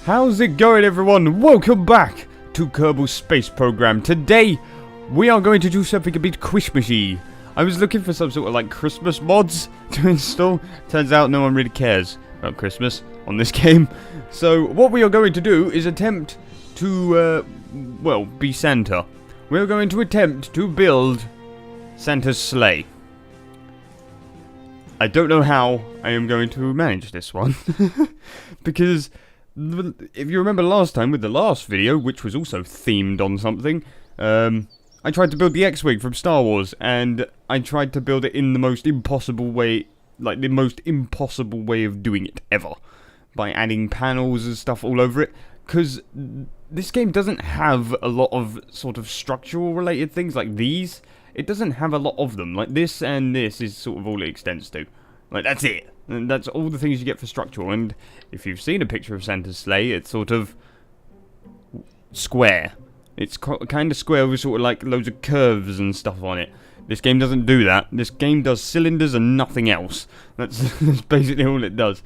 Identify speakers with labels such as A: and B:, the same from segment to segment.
A: How's it going, everyone? Welcome back to Kerbal's space program. Today, we are going to do something a bit Christmassy. I was looking for some sort of like Christmas mods to install. Turns out no one really cares about Christmas on this game. So what we are going to do is attempt to, well, be Santa. We're going to attempt to build Santa's sleigh. I don't know how I am going to manage this one. Because if you remember last time with the last video, which was also themed on something, I tried to build the X-Wing from Star Wars, and I tried to build it in the most impossible way, like the most impossible way of doing it ever, by adding panels and stuff all over it, because this game doesn't have a lot of sort of structural related things like these. It doesn't have a lot of them. Like this and this is sort of all it extends to. Like that's it. And that's all the things you get for structural. And if you've seen a picture of Santa's sleigh, it's sort of square. It's kind of square with sort of like loads of curves and stuff on it. This game doesn't do that. This game does cylinders and nothing else. That's basically all it does.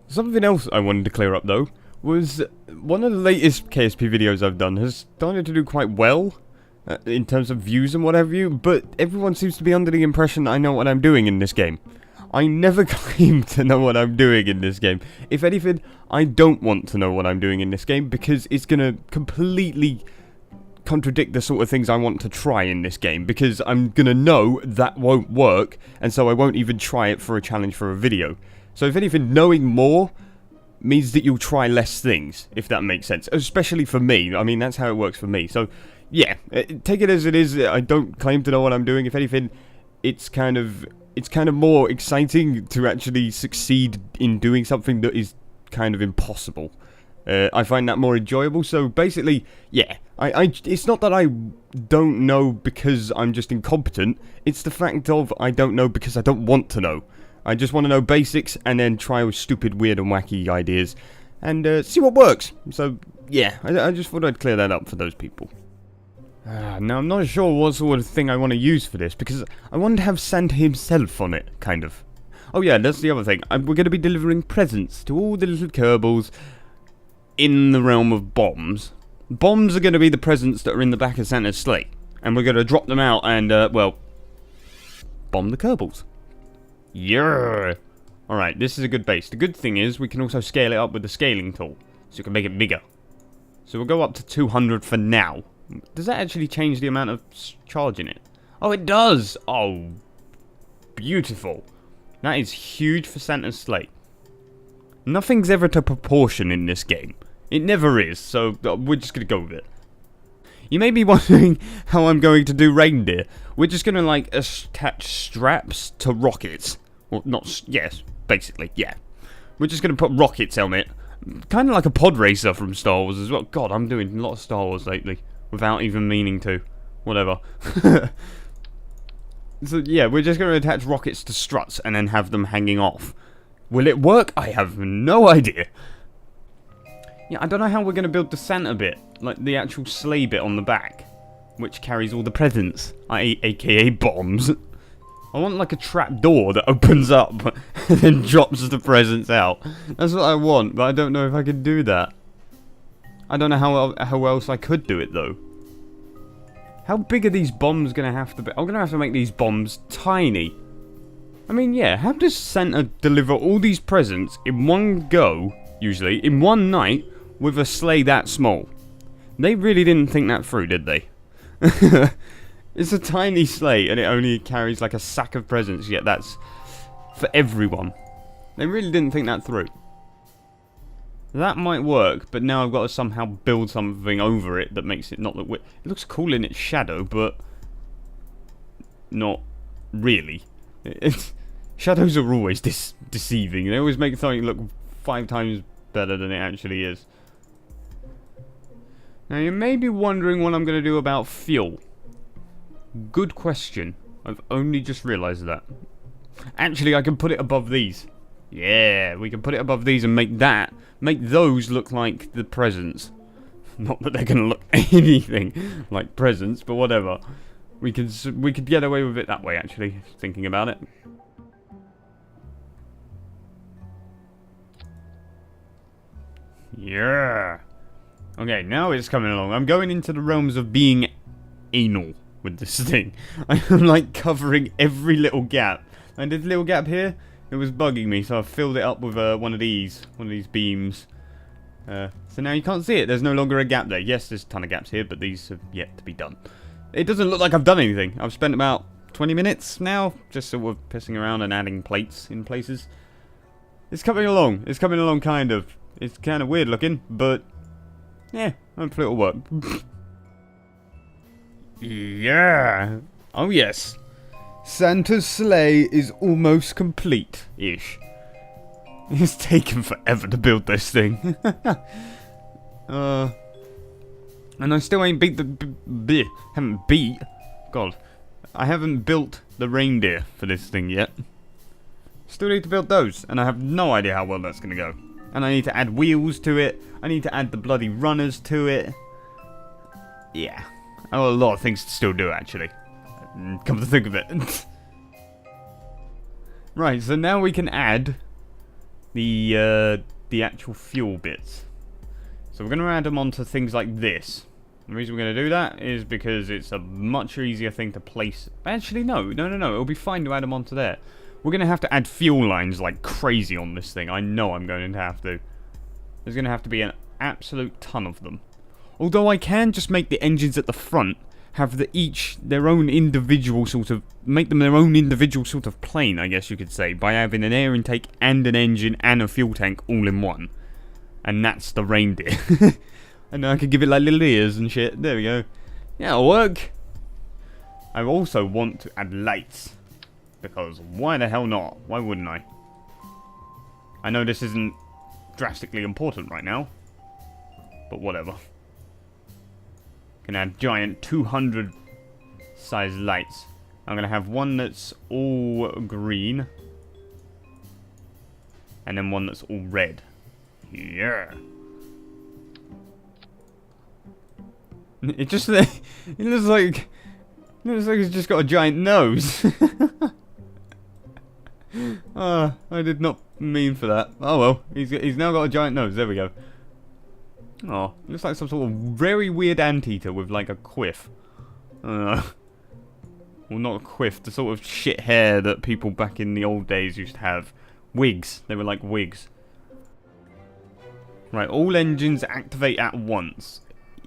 A: Something else I wanted to clear up though was one of the latest KSP videos I've done has started to do quite well in terms of views and what have you, but everyone seems to be under the impression that I know what I'm doing in this game. I never claim to know what I'm doing in this game. If anything, I don't want to know what I'm doing in this game because it's going to completely contradict the sort of things I want to try in this game, because I'm going to know that won't work, and so I won't even try it for a challenge for a video. So if anything, knowing more means that you'll try less things, if that makes sense. Especially for me. I mean, that's how it works for me. So, yeah, take it as it is. I don't claim to know what I'm doing. If anything, it's kind of more exciting to actually succeed in doing something that is kind of impossible. I find that more enjoyable. So basically, yeah, it's not that I don't know because I'm just incompetent. It's the fact of I don't know because I don't want to know. I just want to know basics and then try with stupid, weird and wacky ideas and see what works. So yeah, I just thought I'd clear that up for those people. Now, I'm not sure what sort of thing I want to use for this, because I want to have Santa himself on it, kind of. Oh yeah, that's the other thing. We're going to be delivering presents to all the little Kerbals in the realm of bombs. Bombs are going to be the presents that are in the back of Santa's sleigh. And we're going to drop them out and, well, bomb the Kerbals. Yeah! Alright, this is a good base. The good thing is we can also scale it up with the scaling tool, so you can make it bigger. So we'll go up to 200 for now. Does that actually change the amount of charge in it? Oh, it does! Oh, beautiful. That is huge for Santa's sleigh. Nothing's ever to proportion in this game. It never is, so we're just going to go with it. You may be wondering how I'm going to do reindeer. We're just going to, like, attach straps to rockets. Well, not... Yes, basically, yeah. We're just going to put rockets on it. Kind of like a pod racer from Star Wars as well. God, I'm doing a lot of Star Wars lately. Without even meaning to. Whatever. So, yeah, we're just going to attach rockets to struts and then have them hanging off. Will it work? I have no idea. Yeah, I don't know how we're going to build the Santa bit. Like, the actual sleigh bit on the back. Which carries all the presents. A.k.a. bombs. I want, like, a trap door that opens up and then drops the presents out. That's what I want, but I don't know if I can do that. I don't know how else I could do it, though. How big are these bombs going to have to be? I'm going to have to make these bombs tiny. I mean, yeah, how does Santa deliver all these presents in one go, usually, in one night, with a sleigh that small? They really didn't think that through, did they? It's a tiny sleigh, and it only carries like a sack of presents, yet that's for everyone. They really didn't think that through. That might work, but now I've got to somehow build something over it that makes it not look weird. It looks cool in its shadow, but not really. Shadows are always deceiving. They always make something look 5 times better than it actually is. Now, you may be wondering what I'm going to do about fuel. Good question. I've only just realised that. Actually, I can put it above these. Yeah, we can put it above these and make those look like the presents. Not that they're going to look anything like presents, but whatever. We could get away with it that way, actually, thinking about it. Yeah. Okay, now it's coming along. I'm going into the realms of being anal with this thing. I'm like covering every little gap. And this little gap here, it was bugging me, so I've filled it up with one of these beams. So now you can't see it. There's no longer a gap there. Yes, there's a ton of gaps here, but these have yet to be done. It doesn't look like I've done anything. I've spent about 20 minutes now, just sort of pissing around and adding plates in places. It's coming along. It's coming along, kind of. It's kind of weird looking, but yeah, hopefully it'll work. Yeah. Oh yes. Santa's sleigh is almost complete-ish. It's taken forever to build this thing. And I still ain't beat I haven't built the reindeer for this thing yet. Still need to build those, and I have no idea how well that's gonna go. And I need to add wheels to it. I need to add the bloody runners to it. Yeah. I got a lot of things to still do, actually. Come to think of it. Right, so now we can add the actual fuel bits. So we're going to add them onto things like this. The reason we're going to do that is because it's a much easier thing to place. Actually, no. It'll be fine to add them onto there. We're going to have to add fuel lines like crazy on this thing. I know I'm going to have to. There's going to have to be an absolute ton of them. Although I can just make the engines at the front have each their own individual sort of, make them their own individual sort of plane, I guess you could say, by having an air intake and an engine and a fuel tank all in one. And that's the reindeer. And I could give it like little ears and shit. There we go. Yeah, it'll work. I also want to add lights. Because why the hell not? Why wouldn't I? I know this isn't drastically important right now. But whatever. Can add giant 200 size lights. I'm going to have one that's all green. And then one that's all red. Yeah. It just it looks like it's just got a giant nose. I did not mean for that. Oh well, he's now got a giant nose. There we go. Oh, looks like some sort of very weird anteater with like a quiff. Well, not a quiff, the sort of shit hair that people back in the old days used to have. Wigs. They were like wigs. Right, all engines activate at once.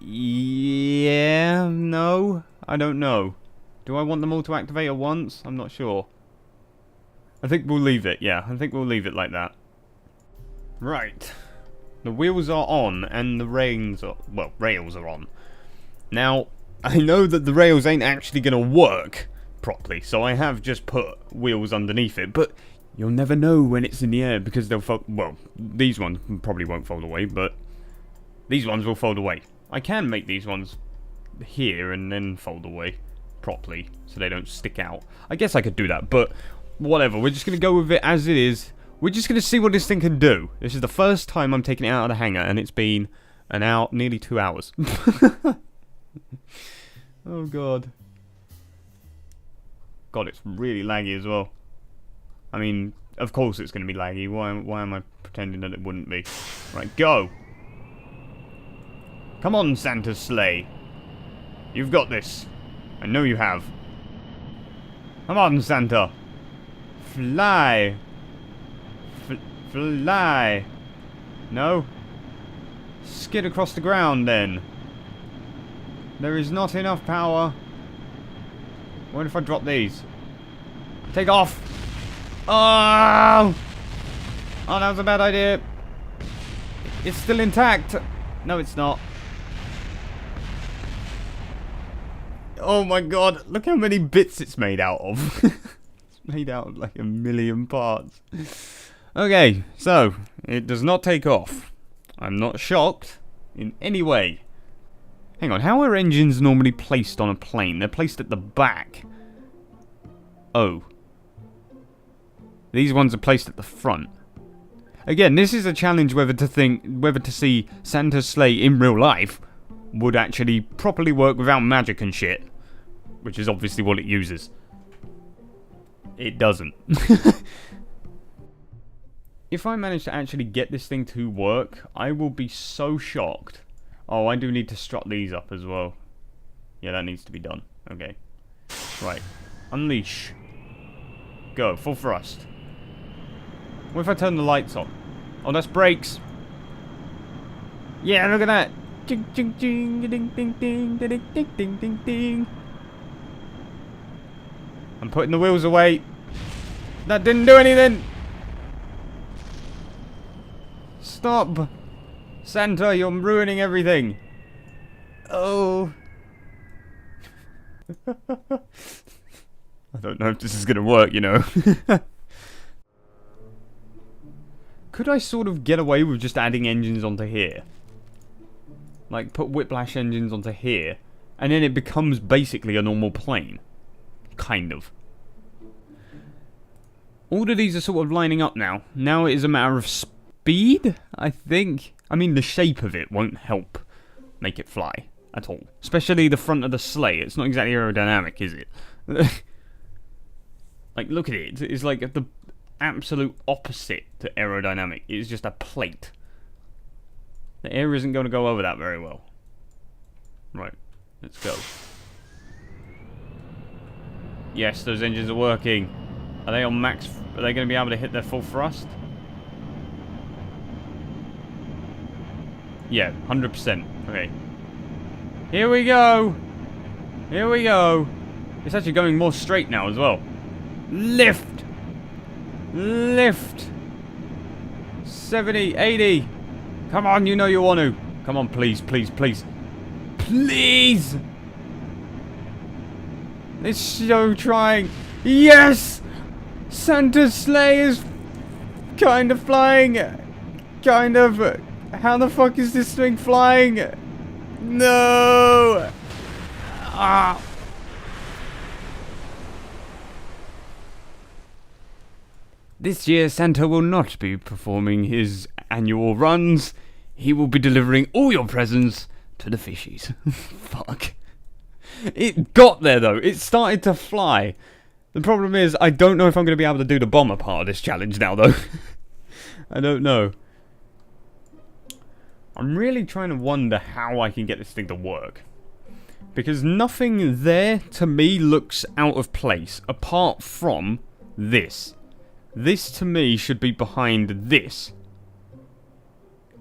A: Yeah, no, I don't know. Do I want them all to activate at once? I'm not sure. I think we'll leave it, yeah. I think we'll leave it like that. Right. The wheels are on and the rails are on. Now, I know that the rails ain't actually going to work properly, so I have just put wheels underneath it, but you'll never know when it's in the air because they'll fold. Well, these ones probably won't fold away, but these ones will fold away. I can make these ones here and then fold away properly so they don't stick out. I guess I could do that, but whatever. We're just going to go with it as it is. We're just going to see what this thing can do. This is the first time I'm taking it out of the hangar, and it's been an hour, nearly 2 hours. Oh, God. God, it's really laggy as well. I mean, of course it's going to be laggy. Why am I pretending that it wouldn't be? Right, go. Come on, Santa's sleigh. You've got this. I know you have. Come on, Santa. Fly. Fly. No? Skid across the ground, then. There is not enough power. What if I drop these? Take off. Oh! Oh, that was a bad idea. It's still intact. No, it's not. Oh my god, look how many bits it's made out of. It's made out of like 1,000,000 parts. Okay, so, it does not take off. I'm not shocked in any way. Hang on, how are engines normally placed on a plane? They're placed at the back. Oh. These ones are placed at the front. Again, this is a challenge whether to see Santa's sleigh in real life would actually properly work without magic and shit. Which is obviously what it uses. It doesn't. If I manage to actually get this thing to work, I will be so shocked. Oh, I do need to strut these up as well. Yeah, that needs to be done. Okay. Right. Unleash. Go. Full thrust. What if I turn the lights on? Oh, that's brakes. Yeah, look at that. Ching, ching, ching, ding, ding, ding, ding, ding, ding, ding, ding. I'm putting the wheels away. That didn't do anything. Stop. Santa, you're ruining everything. Oh. I don't know if this is going to work, you know. Could I sort of get away with just adding engines onto here? Like, put whiplash engines onto here, and then it becomes basically a normal plane. Kind of. All of these are sort of lining up now. Now it is a matter of speed, I think. I mean, the shape of it won't help make it fly at all. Especially the front of the sleigh. It's not exactly aerodynamic, is it? Like, look at it. It's like the absolute opposite to aerodynamic. It's just a plate. The air isn't going to go over that very well. Right, let's go. Yes, those engines are working. Are they on max? Are they going to be able to hit their full thrust? Yeah, 100%. Okay. Here we go. Here we go. It's actually going more straight now as well. Lift. Lift. 70, 80. Come on, you know you want to. Come on, please, please, please. Please! It's so trying. Yes! Santa's sleigh is kind of flying. Kind of. How the fuck is this thing flying? No! Ah! This year, Santa will not be performing his annual runs. He will be delivering all your presents to the fishies. Fuck. It got there, though. It started to fly. The problem is, I don't know if I'm going to be able to do the bomber part of this challenge now, though. I don't know. I'm really trying to wonder how I can get this thing to work. Because nothing there, to me, looks out of place, apart from this. This, to me, should be behind this.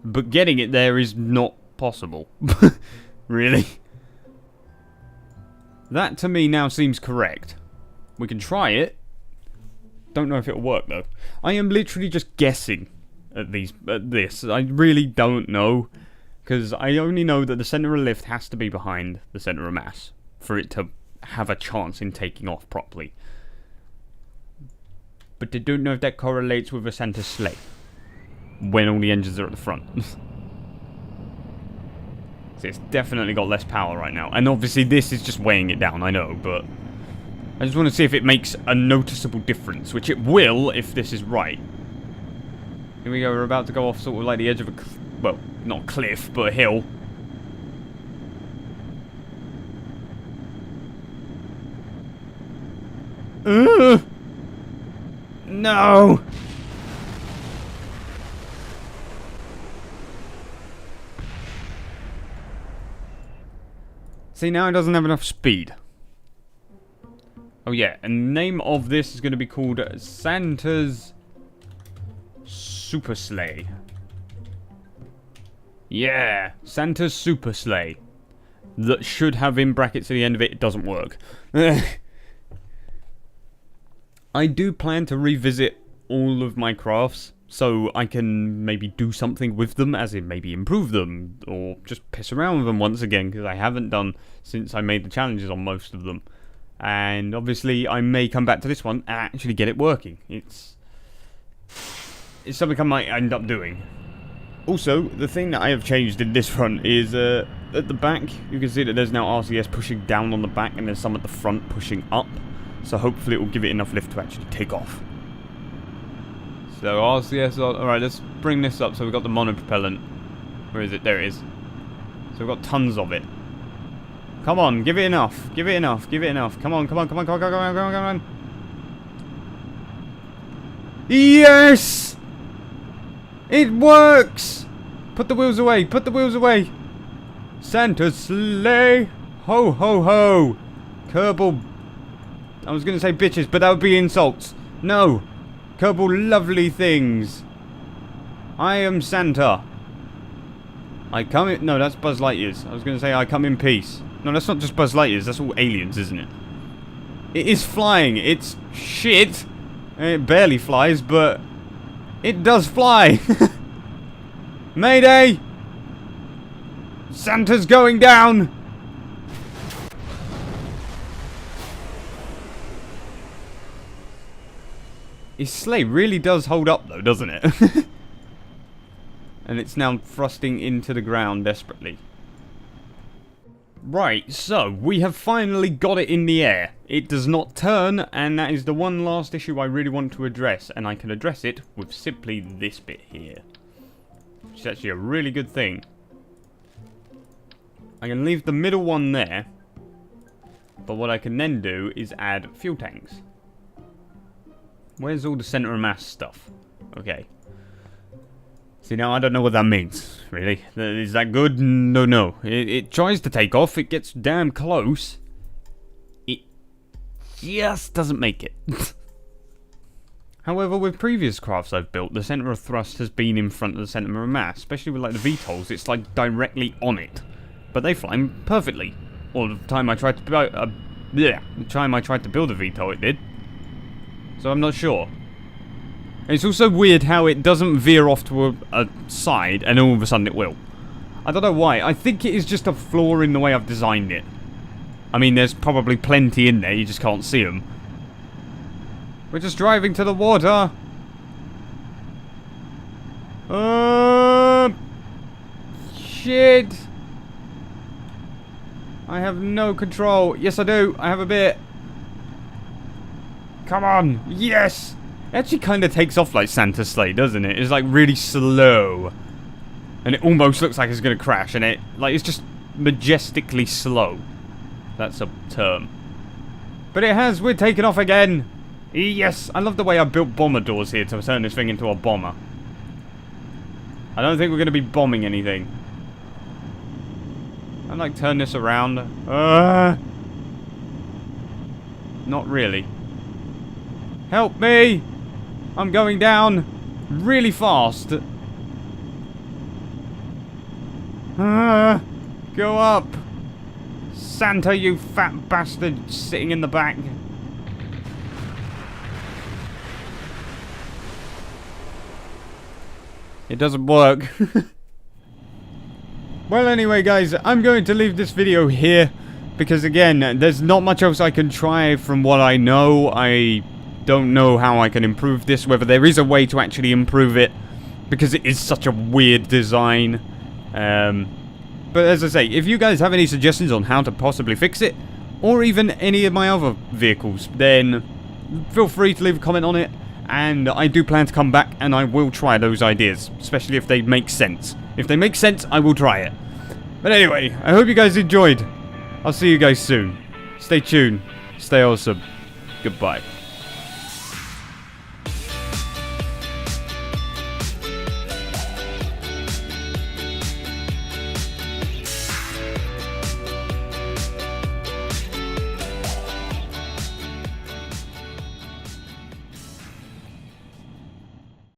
A: But getting it there is not possible. Really? That, to me, now seems correct. We can try it. Don't know if it'll work, though. I am literally just guessing at this. I really don't know. Because I only know that the centre of lift has to be behind the centre of mass for it to have a chance in taking off properly. But I don't know if that correlates with a Santa sleigh when all the engines are at the front. So it's definitely got less power right now. And obviously this is just weighing it down, I know, but I just want to see if it makes a noticeable difference, which it will if this is right. Here we go, we're about to go off sort of like the edge of a, well, not a cliff, but a hill. No! See, now it doesn't have enough speed. Oh yeah, and the name of this is going to be called Santa's Super Sleigh. Yeah, Santa's Super Sleigh. That should have in brackets at the end of it. It doesn't work. I do plan to revisit all of my crafts, so I can maybe do something with them, as in maybe improve them, or just piss around with them once again, because I haven't done since I made the challenges on most of them. And obviously I may come back to this one and actually get it working. It's something I might end up doing. Also, the thing that I have changed in this front is at the back, you can see that there's now RCS pushing down on the back and there's some at the front pushing up. So hopefully it will give it enough lift to actually take off. So RCS, alright, let's bring this up. So we've got the monopropellant. Where is it? There it is. So we've got tons of it. Come on, give it enough. Give it enough. Give it enough. Come on, come on, come on, come on, come on, come on, come on. Yes! It works! Put the wheels away. Put the wheels away. Santa's sleigh. Ho, ho, ho. Kerbal. I was going to say bitches, but that would be insults. No. Kerbal lovely things. I am Santa. I come in... No, that's Buzz Lightyear's. I was going to say I come in peace. No, that's not just Buzz Lightyear's. That's all aliens, isn't it? It is flying. It's shit. It barely flies, but... it does fly. Mayday! Santa's going down! His sleigh really does hold up though, doesn't it? And it's now thrusting into the ground desperately. Right, so we have finally got it in the air. It does not turn, and that is the one last issue I really want to address, and I can address it with simply this bit here. Which is actually a really good thing. I can leave the middle one there, but what I can then do is add fuel tanks. Where's all the center of mass stuff? Okay. See, now I don't know what that means, really. Is that good? No. It tries to take off, it gets damn close. It just doesn't make it. However, with previous crafts I've built, the center of thrust has been in front of the center of mass. Especially with like the VTOLs, it's like directly on it. But they fly perfectly. All the time I tried to build the time I tried to build a VTOL, it did. So I'm not sure. It's also weird how it doesn't veer off to a side and all of a sudden it will. I don't know why. I think it is just a flaw in the way I've designed it. I mean, there's probably plenty in there, you just can't see them. We're just driving to the water. Shit. I have no control. Yes, I do. I have a bit. Come on. Yes. It actually kind of takes off like Santa's sleigh, doesn't it? It's like really slow. And it almost looks like it's going to crash. And it's just majestically slow. That's a term. But it has. We're taking off again. Yes. I love the way I built bomber doors here to turn this thing into a bomber. I don't think we're going to be bombing anything. I'd like turn this around. Not really. Help me! I'm going down really fast. Go up! Santa, you fat bastard sitting in the back. It doesn't work. Well, anyway, guys, I'm going to leave this video here. Because, again, there's not much else I can try from what I know. I don't know how I can improve this, whether there is a way to actually improve it, because it is such a weird design. But as I say, if you guys have any suggestions on how to possibly fix it, or even any of my other vehicles, then feel free to leave a comment on it, and I do plan to come back and I will try those ideas, especially if they make sense. If they make sense, I will try it. But anyway, I hope you guys enjoyed. I'll see you guys soon. Stay tuned. Stay awesome. Goodbye.